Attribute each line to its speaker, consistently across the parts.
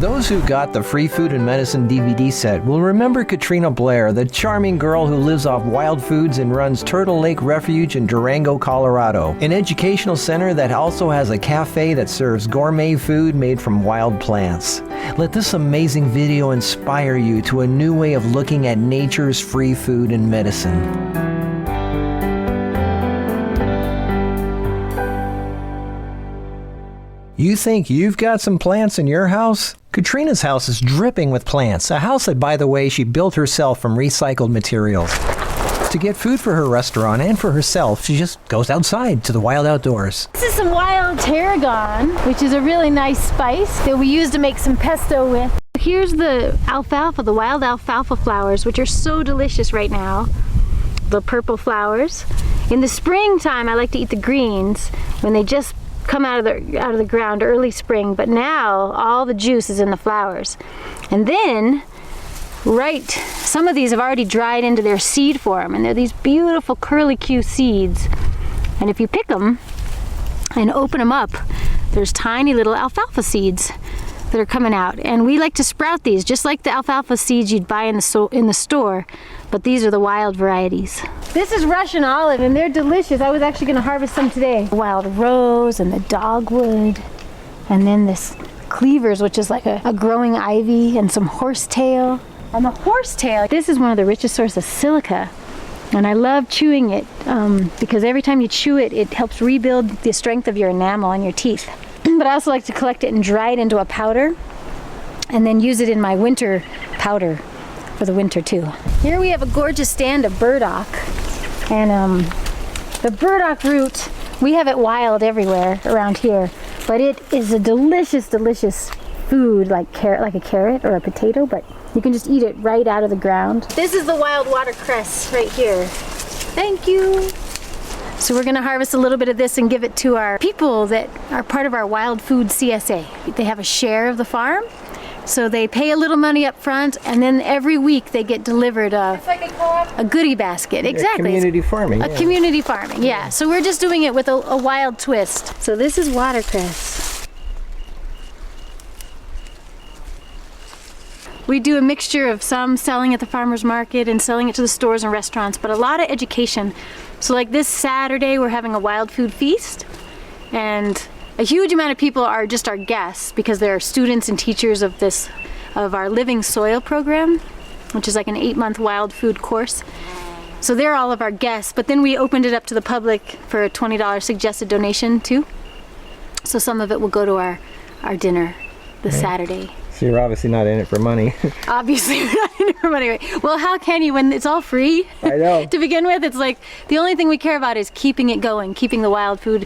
Speaker 1: Those who got the Free Food and Medicine DVD set will remember Katrina Blair, the charming girl who lives off wild foods and runs Turtle Lake Refuge in Durango, Colorado, an educational center that also has a cafe that serves gourmet food made from wild plants. Let this amazing video inspire you to a new way of looking at nature's free food and medicine. You think you've got some plants in your house? Katrina's house is dripping with plants, a house that, by the way, she built herself from recycled materials. To get food for her restaurant and for herself, she just goes outside to the wild outdoors.
Speaker 2: This is some wild tarragon, which is a really nice spice that we use to make some pesto with. Here's the alfalfa, the wild alfalfa flowers, which are so delicious right now. The purple flowers. In the springtime, I like to eat the greens when they just come out of the ground, early spring, but now all the juice is in the flowers. And then, some of these have already dried into their seed form, and they're these beautiful curly-Q seeds. And if you pick them and open them up, there's tiny little alfalfa seeds that are coming out. And we like to sprout these, just like the alfalfa seeds you'd buy in the store, but these are the wild varieties. This is Russian olive, and they're delicious. I was actually going to harvest some today. Wild rose and the dogwood, and then this cleavers, which is like a growing ivy, and some horsetail. And the horsetail, this is one of the richest sources of silica, and I love chewing it because every time you chew it, it helps rebuild the strength of your enamel on your teeth. But I also like to collect it and dry it into a powder, and then use it in my winter powder for the winter too. Here we have a gorgeous stand of burdock, and the burdock root, we have it wild everywhere around here, but it is a delicious, delicious food, like a carrot or a potato, but you can just eat it right out of the ground. This is the wild watercress right here. Thank you. So we're gonna harvest a little bit of this and give it to our people that are part of our Wild Food CSA. They have a share of the farm, so they pay a little money up front, and then every week they get delivered a goodie basket. Exactly.
Speaker 1: Community farming.
Speaker 2: Community farming, yeah. So we're just doing it with a wild twist. So this is watercress. We do a mixture of some selling at the farmer's market and selling it to the stores and restaurants, but a lot of education. So like this Saturday, we're having a wild food feast, and a huge amount of people are just our guests because they're students and teachers of our Living Soil program, which is like an 8-month wild food course. So they're all of our guests, but then we opened it up to the public for a $20 suggested donation too. So some of it will go to our dinner this Saturday.
Speaker 1: So you're obviously not in it for money.
Speaker 2: Obviously we're not in it for money. Well, how can you when it's all free?
Speaker 1: I know.
Speaker 2: To begin with, it's like the only thing we care about is keeping it going, keeping the wild food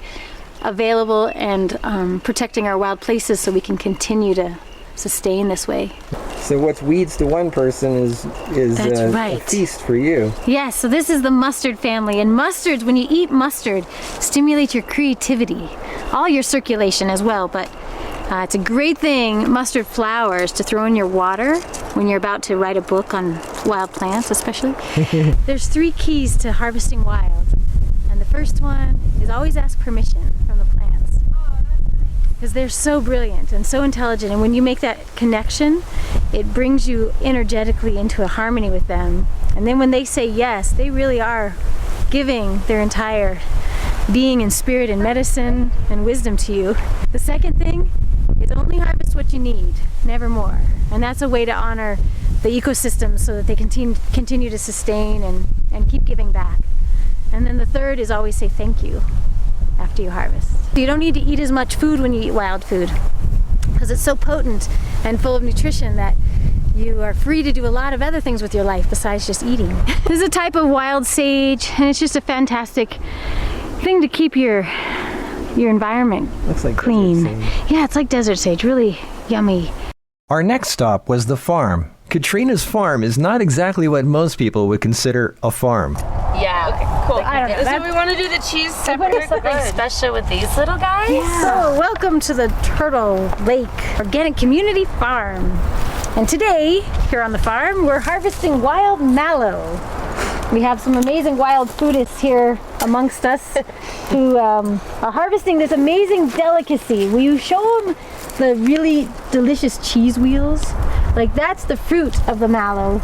Speaker 2: available, and protecting our wild places so we can continue to sustain this way.
Speaker 1: So what's weeds to one person is a feast for you.
Speaker 2: Yes, so this is the mustard family, and mustards, when you eat mustard, stimulate your creativity, all your circulation as well, but it's a great thing, mustard flowers, to throw in your water when you're about to write a book on wild plants especially. There's 3 keys to harvesting wild, and the first one is always ask permission from the plants. Because they're so brilliant and so intelligent, and when you make that connection, it brings you energetically into a harmony with them. And then when they say yes, they really are giving their entire being and spirit and medicine and wisdom to you. The second thing is only harvest what you need, never more. And that's a way to honor the ecosystem so that they continue to sustain and keep giving back. And then the third is always say thank you after you harvest. You don't need to eat as much food when you eat wild food because it's so potent and full of nutrition that you are free to do a lot of other things with your life besides just eating. This is a type of wild sage, and it's just a fantastic thing to keep your environment clean. Yeah, it's like desert sage, really yummy.
Speaker 1: Our next stop was the farm. Katrina's farm is not exactly what most people would consider a farm.
Speaker 3: Yeah, okay, cool.
Speaker 2: I don't know.
Speaker 3: So we want to do the cheese separate. Something special with these little guys?
Speaker 2: Yeah. So welcome to the Turtle Lake Organic Community Farm. And today, here on the farm, we're harvesting wild mallow. We have some amazing wild foodists here amongst us who are harvesting this amazing delicacy. Will you show them the really delicious cheese wheels. Like that's the fruit of the mallow.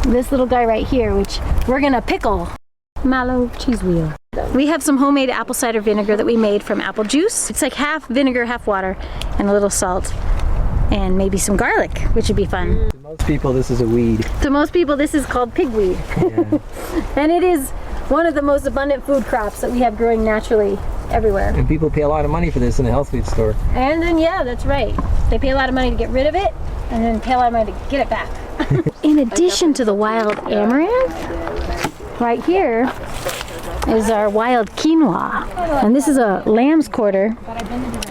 Speaker 2: This little guy right here, which we're gonna pickle. Mallow cheese wheel. We have some homemade apple cider vinegar that we made from apple juice. It's like half vinegar, half water, and a little salt, and maybe some garlic, which would be fun.
Speaker 1: To most people, this is a weed.
Speaker 2: To most people, this is called pigweed.
Speaker 1: Yeah.
Speaker 2: And it is one of the most abundant food crops that we have growing naturally everywhere.
Speaker 1: And people pay a lot of money for this in a health food store.
Speaker 2: And then, yeah, that's right. They pay a lot of money to get rid of it, and then pay a lot of money to get it back. In addition to the wild amaranth, right here is our wild quinoa. And this is a lamb's quarter.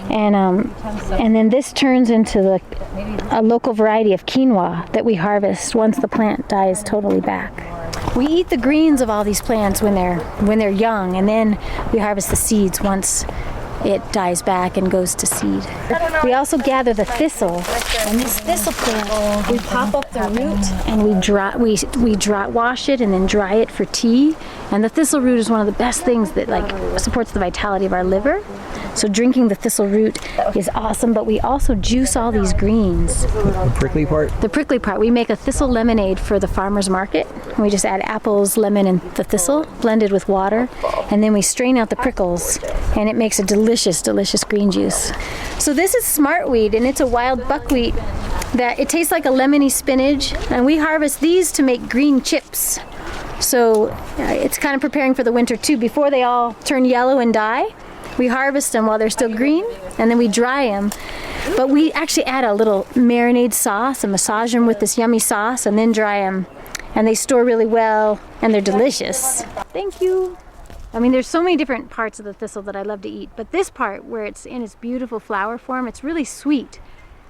Speaker 2: And then this turns into a local variety of quinoa that we harvest once the plant dies totally back. We eat the greens of all these plants when they're young, and then we harvest the seeds once it dies back and goes to seed. We also gather the thistle, and this thistle plant, we pop up the root and we wash it and then dry it for tea. And the thistle root is one of the best things that supports the vitality of our liver. So drinking the thistle root is awesome, but we also juice all these greens.
Speaker 1: The prickly part?
Speaker 2: The prickly part. We make a thistle lemonade for the farmer's market. We just add apples, lemon, and the thistle blended with water, and then we strain out the prickles, and it makes a delicious, delicious green juice. So this is smartweed, and it's a wild buckwheat that it tastes like a lemony spinach, and we harvest these to make green chips. So it's kind of preparing for the winter too. Before they all turn yellow and die, we harvest them while they're still green, and then we dry them. But we actually add a little marinade sauce and massage them with this yummy sauce and then dry them. And they store really well, and they're delicious. Thank you. I mean, there's so many different parts of the thistle that I love to eat, but this part where it's in its beautiful flower form, it's really sweet.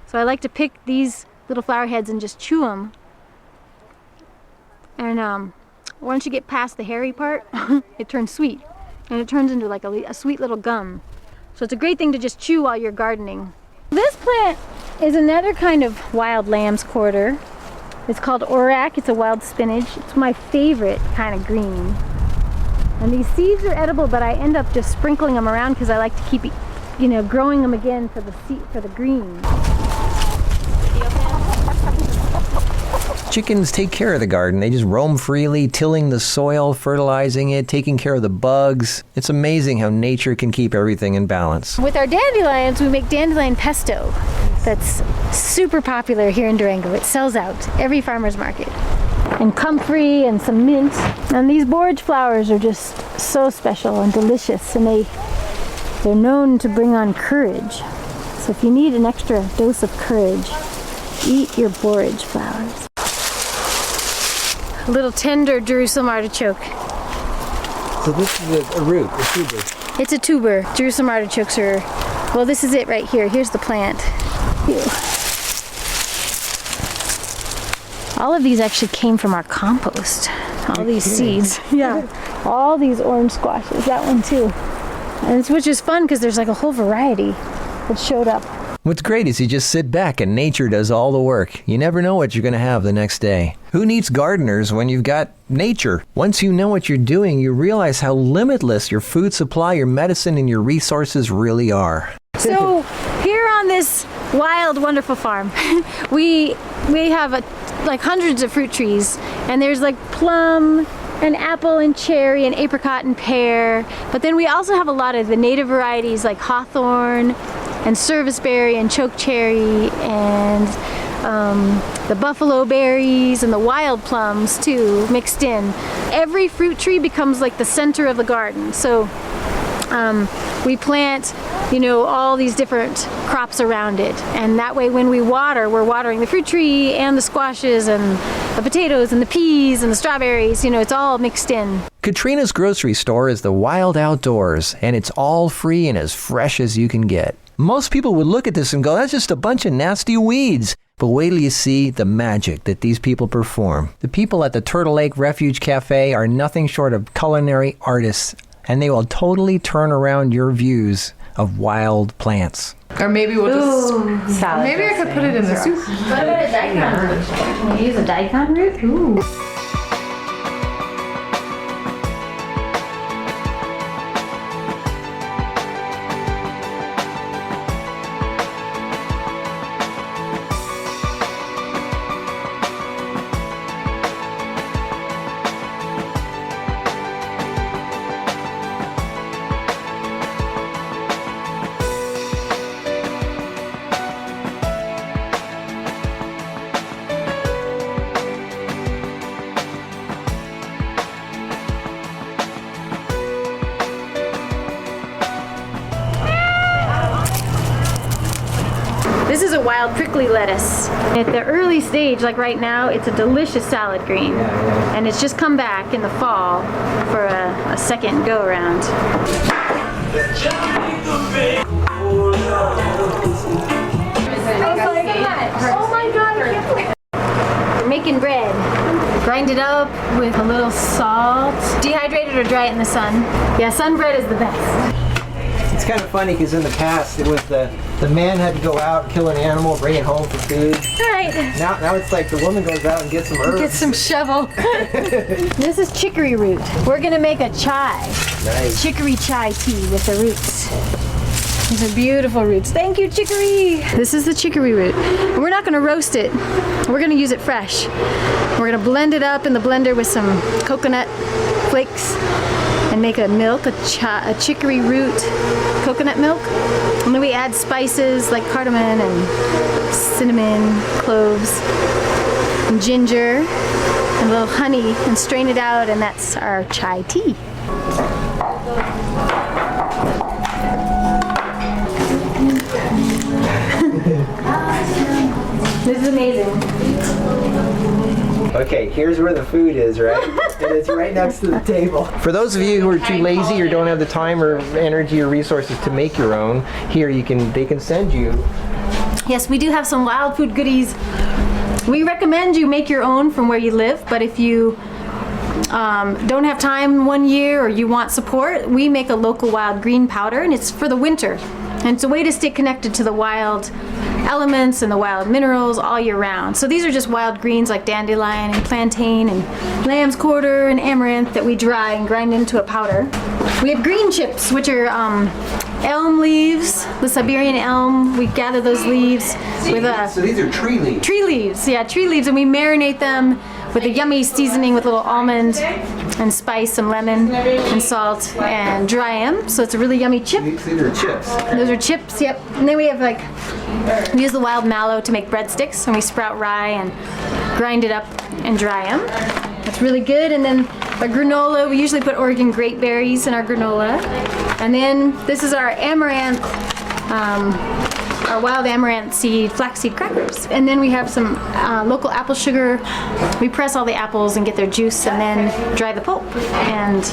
Speaker 2: So I like to pick these little flower heads and just chew them. And once you get past the hairy part, it turns sweet. And it turns into like a sweet little gum. So it's a great thing to just chew while you're gardening. This plant is another kind of wild lamb's quarter. It's called orak. It's a wild spinach. It's my favorite kind of green. And these seeds are edible, but I end up just sprinkling them around because I like to keep, growing them again for the green.
Speaker 1: Chickens take care of the garden. They just roam freely, tilling the soil, fertilizing it, taking care of the bugs. It's amazing how nature can keep everything in balance.
Speaker 2: With our dandelions, we make dandelion pesto. That's super popular here in Durango. It sells out every farmer's market. And comfrey and some mint. And these borage flowers are just so special and delicious, and they're known to bring on courage. So if you need an extra dose of courage, eat your borage flowers. A little tender Jerusalem artichoke.
Speaker 1: So this is a root, a tuber.
Speaker 2: It's a tuber. Jerusalem artichokes are, well, this is it right here. Here's the plant. Here. All of these actually came from our compost. All these seeds. Yeah. All these orange squashes. That one too. And which is fun because there's like a whole variety that showed up.
Speaker 1: What's great is you just sit back and nature does all the work. You never know what you're going to have the next day. Who needs gardeners when you've got nature? Once you know what you're doing, you realize how limitless your food supply, your medicine, and your resources really are.
Speaker 2: So here on this wild, wonderful farm, we have like hundreds of fruit trees, and there's like plum and apple and cherry and apricot and pear. But then we also have a lot of the native varieties like hawthorn and serviceberry and chokecherry and the buffalo berries and the wild plums too mixed in. Every fruit tree becomes like the center of the garden. So we plant, all these different crops around it. And that way when we water, we're watering the fruit tree and the squashes and the potatoes and the peas and the strawberries, it's all mixed in.
Speaker 1: Katrina's grocery store is the wild outdoors, and it's all free and as fresh as you can get. Most people would look at this and go, that's just a bunch of nasty weeds. But wait till you see the magic that these people perform. The people at the Turtle Lake Refuge Cafe are nothing short of culinary artists, and they will totally turn around your views of wild plants.
Speaker 4: Or maybe we'll just
Speaker 3: salad.
Speaker 4: Maybe I could put it in the soup.
Speaker 3: What about a daikon root? Can you use a daikon root?
Speaker 4: Ooh.
Speaker 2: This is a wild prickly lettuce. At the early stage, like right now, it's a delicious salad green. And it's just come back in the fall for a second go around. Oh my God, I can't believe it. We're making bread. Grind it up with a little salt. Dehydrate it or dry it in the sun. Yeah, sun bread is the best.
Speaker 1: It's kind of funny because in the past it was the man had to go out, kill an animal, bring it home for food.
Speaker 2: Right.
Speaker 1: Now it's like the woman goes out and gets some herbs.
Speaker 2: Get some shovel. This is chicory root. We're gonna make a chai.
Speaker 1: Nice.
Speaker 2: Chicory chai tea with the roots. These are beautiful roots. Thank you, chicory. This is the chicory root. We're not gonna roast it. We're gonna use it fresh. We're gonna blend it up in the blender with some coconut flakes and make a milk, a chicory root coconut milk. And then we add spices like cardamom and cinnamon, cloves, and ginger, and a little honey, and strain it out, and that's our chai tea. This is amazing.
Speaker 1: Okay, here's where the food is, right? And it's right next to the table. For those of you who are too lazy or don't have the time or energy or resources to make your own, here they can send you.
Speaker 2: Yes, we do have some wild food goodies. We recommend you make your own from where you live, but if you don't have time one year or you want support, we make a local wild green powder, and it's for the winter. And it's a way to stay connected to the wild elements and the wild minerals all year round. So these are just wild greens like dandelion and plantain and lamb's quarter and amaranth that we dry and grind into a powder. We have green chips, which are elm leaves, the Siberian elm. We gather those leaves with
Speaker 1: So these are tree leaves.
Speaker 2: Tree leaves, yeah, tree leaves, and we marinate them with a yummy seasoning with a little almond and spice, some lemon and salt, and dry them. So it's a really yummy chip.
Speaker 1: These are chips.
Speaker 2: Those are chips, yep. And then we have we use the wild mallow to make breadsticks, and we sprout rye and grind it up and dry them. That's really good. And then our granola, we usually put Oregon grape berries in our granola. And then this is our amaranth, our wild amaranth seed, flaxseed crackers. And then we have some local apple sugar. We press all the apples and get their juice and then dry the pulp and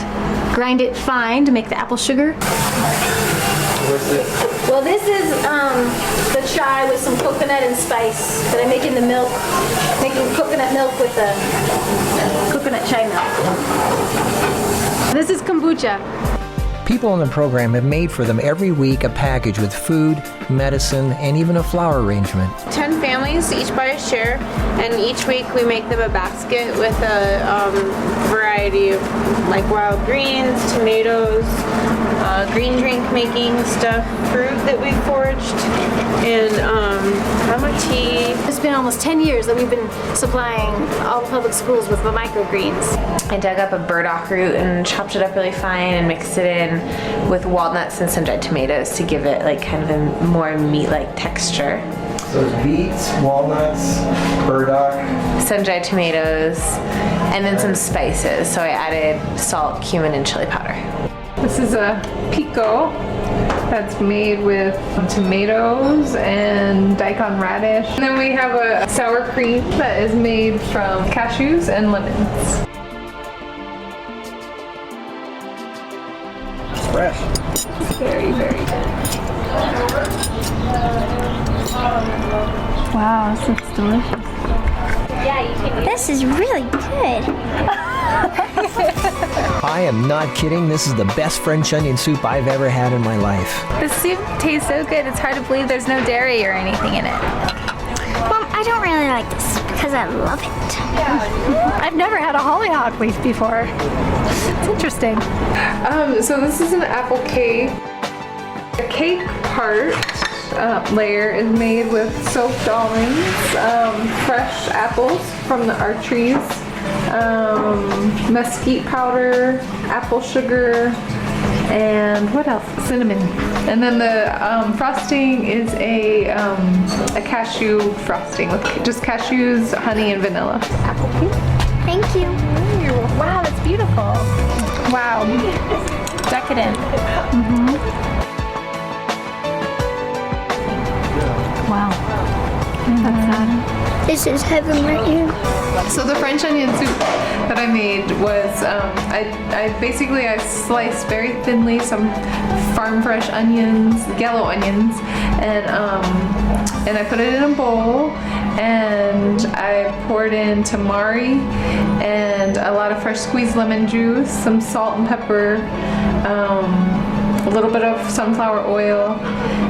Speaker 2: grind it fine to make the apple sugar.
Speaker 1: What's this?
Speaker 2: Well, this is the chai with some coconut and spice that I make in the milk, making coconut milk with the coconut chai milk. This is kombucha.
Speaker 1: People in the program have made for them every week a package with food, medicine, and even a flower arrangement.
Speaker 5: 10 families, each buy a share, and each week we make them a basket with a variety of like wild greens, tomatoes, green drink making stuff, fruit that we've foraged, and tea.
Speaker 2: It's been almost 10 years that we've been supplying all the public schools with the microgreens.
Speaker 3: I dug up a burdock root and chopped it up really fine and mixed it in with walnuts and sun-dried tomatoes to give it like kind of a more meat-like texture.
Speaker 1: So it's beets, walnuts, burdock,
Speaker 3: Sun-dried tomatoes, and then some spices. So I added salt, cumin, and chili powder.
Speaker 4: This is a pico that's made with tomatoes and daikon radish. And then we have a sour cream that is made from cashews and lemons.
Speaker 1: it's fresh.
Speaker 4: Very, very good.
Speaker 2: Wow, this looks delicious.
Speaker 6: This is really good.
Speaker 1: I am not kidding. This is the best French onion soup I've ever had in my life.
Speaker 7: The soup tastes so good, it's hard to believe there's no dairy or anything in it.
Speaker 6: Well, I don't really like this because I love it.
Speaker 7: I've never had a hollyhock leaf before. It's interesting.
Speaker 4: So this is an apple cake. The cake part layer is made with soaked almonds, fresh apples from our trees, mesquite powder, apple sugar, and what else? Cinnamon. And then the frosting is a cashew frosting with just cashews, honey, and vanilla. Apple cake.
Speaker 6: Thank you.
Speaker 7: Wow, that's beautiful. Wow. Decadent.
Speaker 2: Wow.
Speaker 6: This is heaven right here.
Speaker 4: So the French onion soup that I made was, I sliced very thinly some farm fresh onions, yellow onions, and I put it in a bowl, and I poured in tamari and a lot of fresh squeezed lemon juice, some salt and pepper, a little bit of sunflower oil,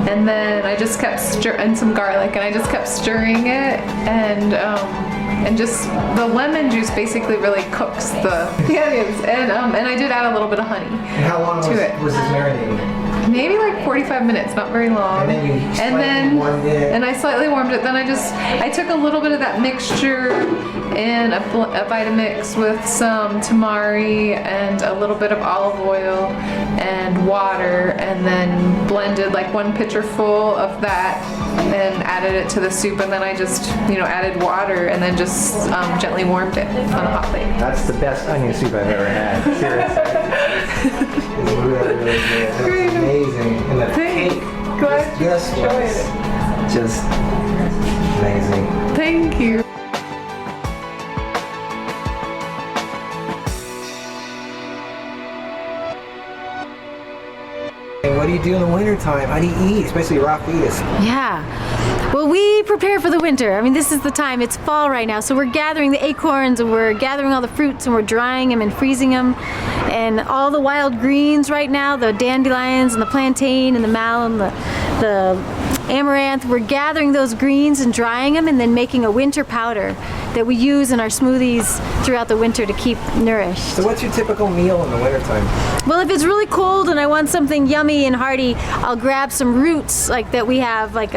Speaker 4: and then I just kept and some garlic, and I just kept stirring it, and just the lemon juice basically really cooks the onions, and I did add a little bit of honey.
Speaker 1: And how long
Speaker 4: to it.
Speaker 1: was this marinating?
Speaker 4: Maybe like 45 minutes, not very long.
Speaker 1: And then warmed it.
Speaker 4: And I slightly warmed it. Then I took a little bit of that mixture in a Vitamix with some tamari and a little bit of olive oil and water, and then blended like 1 pitcher full of that and added it to the soup, and then I just, added water and then just gently warmed it on a hot plate.
Speaker 1: That's the best onion soup I've ever had. Seriously. It's really, really good. It's amazing. And the cake just amazing.
Speaker 4: Thank you.
Speaker 1: What do you do in the wintertime? How do you eat, especially raw fetus?
Speaker 2: Yeah. Well, we prepare for the winter. I mean, this is the time. It's fall right now, so we're gathering the acorns, and we're gathering all the fruits, and we're drying them and freezing them, and all the wild greens right now, the dandelions and the plantain and the mallow and the amaranth. We're gathering those greens and drying them, and then making a winter powder that we use in our smoothies throughout the winter to keep nourished.
Speaker 1: So what's your typical meal in the wintertime?
Speaker 2: Well, if it's really cold and I want something yummy and hearty, I'll grab some roots like that we have, like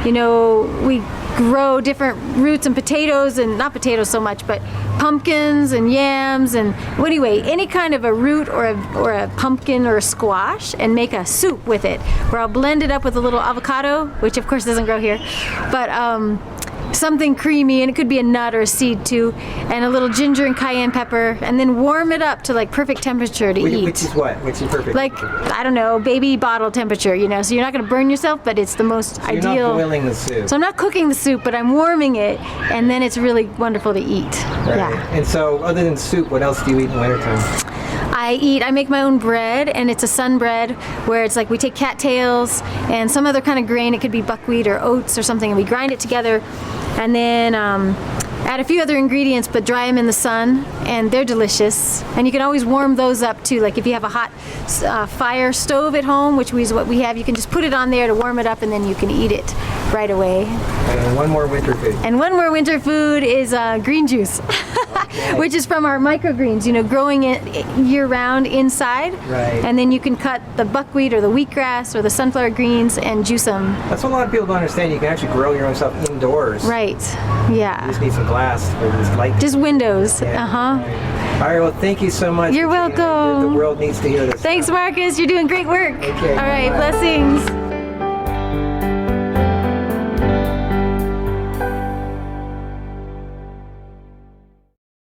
Speaker 2: we grow different roots and potatoes, and not potatoes so much, but pumpkins and yams, and anyway, any kind of a root or a pumpkin or a squash, and make a soup with it, where I'll blend it up with a little avocado, which of course doesn't grow here, but something creamy, and it could be a nut or a seed too, and a little ginger and cayenne pepper, and then warm it up to like perfect temperature to eat.
Speaker 1: Which is what? Which is perfect?
Speaker 2: Like, I don't know, baby bottle temperature, so you're not going to burn yourself, but it's the most ideal.
Speaker 1: You're not boiling the soup.
Speaker 2: So I'm not cooking the soup, but I'm warming it, and then it's really wonderful to eat.
Speaker 1: Right.
Speaker 2: Yeah.
Speaker 1: And so, other than soup, what else do you eat in the wintertime?
Speaker 2: I make my own bread, and it's a sun bread, where it's like we take cattails and some other kind of grain. It could be buckwheat or oats or something, and we grind it together, and then add a few other ingredients, but dry them in the sun, and they're delicious. And you can always warm those up too. Like if you have a hot fire stove at home, which is what we have, you can just put it on there to warm it up, and then you can eat it right away.
Speaker 1: And one more winter food.
Speaker 2: And one more winter food is green juice, which is from our microgreens, growing it year-round inside.
Speaker 1: Right.
Speaker 2: And then you can cut the buckwheat or the wheatgrass or the sunflower greens and juice them.
Speaker 1: That's what a lot of people don't understand. You can actually grow your own stuff indoors.
Speaker 2: Right. Yeah.
Speaker 1: You just need some glass for this light.
Speaker 2: Just windows.
Speaker 1: Yeah.
Speaker 2: Uh-huh.
Speaker 1: All right, well, thank you so much.
Speaker 2: You're
Speaker 1: Katrina.
Speaker 2: welcome.
Speaker 1: The world needs to hear this.
Speaker 2: Thanks, Marcus. You're doing great work.
Speaker 1: Okay.
Speaker 2: All right.
Speaker 1: Bye.
Speaker 2: Blessings.